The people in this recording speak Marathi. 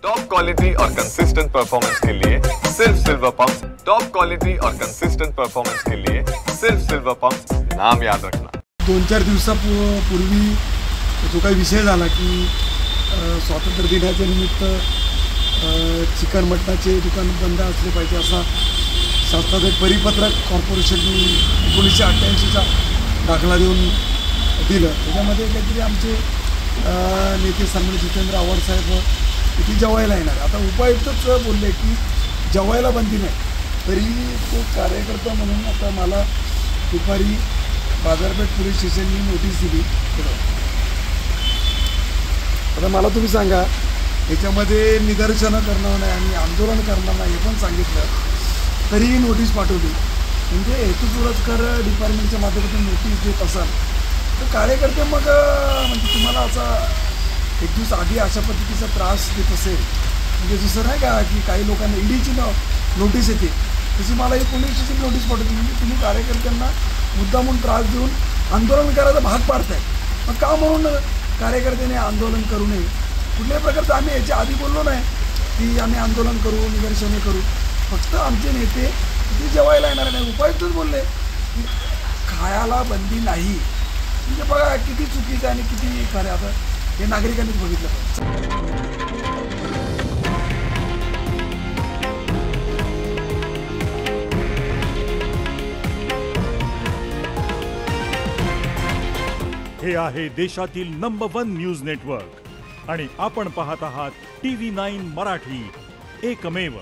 टॉप क्वालिटी और कंसिस्टेंट परफॉर्मेंस के लिए सिर्फ सिल्वर पंप्स। टॉप क्वालिटी और कंसिस्टेंट परफॉर्मेंस के लिए सिर्फ सिल्वर पंप्स, नाम याद रखना। 2-4 दिवसापूर्वी जो काही विषय झाला की स्वातंत्र्य दिनाच्या निमित्त चिकन मटणाचे दुकान बंद असले पाहिजे असा शासनात एक परिपत्रक कॉर्पोरेशनने 1988चा दाखला देऊन दिलं। त्याच्यामध्ये काहीतरी आमचे नेते सन्माननीय जितेंद्र आव्हाड साहेब इथे जेवायला येणार। आता उपायुक्तच बोलले की जेवायला बंदी नाही, तरी तो कार्यकर्ता म्हणून आता मला दुपारी बाजारपेठ पोलीस स्टेशननी नोटीस दिली। आता मला तुम्ही सांगा, याच्यामध्ये निदर्शनं करणार नाही आणि आंदोलन करणार नाही हे पण सांगितलं, तरीही नोटीस पाठवली। म्हणजे हेतुपुरस्कर डिपार्टमेंटच्या माध्यमातून नोटीस देत असाल तर कार्यकर्ते मग म्हणजे तुम्हाला असा एक दिवस आधी अशा पद्धतीचा त्रास देत असेल, म्हणजे जसं नाही का की काही लोकांना ईडीची नोटीस येते तशी मला ही पोलीस स्टेशन नोटीस पाठवते। म्हणजे तुम्ही कार्यकर्त्यांना मुद्दामून त्रास देऊन आंदोलन करायला भाग पाडताय। मग का म्हणून कार्यकर्त्याने आंदोलन करू नये? कुठल्याही प्रकारचं आम्ही याच्या आधी बोललो नाही की आम्ही आंदोलन करू, निदर्शने करू। फक्त आमचे नेते किती जेवायला येणार नाही, उपायुक्तच बोलले की खायला बंदी नाही। म्हणजे बघा किती चुकीचं आणि किती खरं, आता हे नागरिकांनीच बघितलं पाहिजे। हे आहे देशातील नंबर 1 न्यूज नेटवर्क आणि आपण पाहत आहात TV9 मराठी, एकमेव।